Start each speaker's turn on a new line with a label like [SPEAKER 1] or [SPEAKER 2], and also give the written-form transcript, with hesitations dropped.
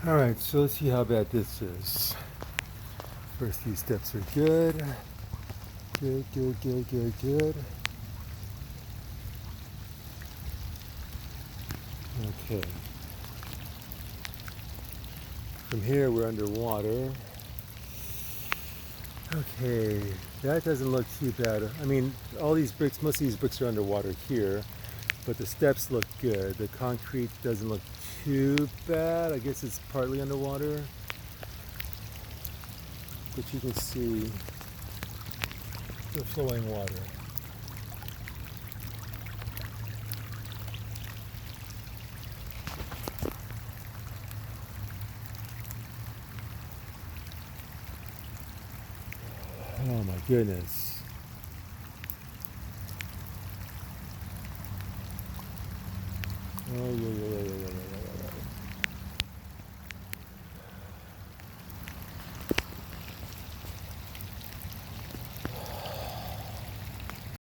[SPEAKER 1] Alright, so let's see how bad this is. First few steps are good. Good, good, good, good, good. Okay. From here we're underwater. Okay, that doesn't look too bad. I mean, all these bricks, most of these bricks are underwater here, but the steps look good. The concrete doesn't look too bad. I guess it's partly underwater. But you can see the flowing water. Oh my goodness.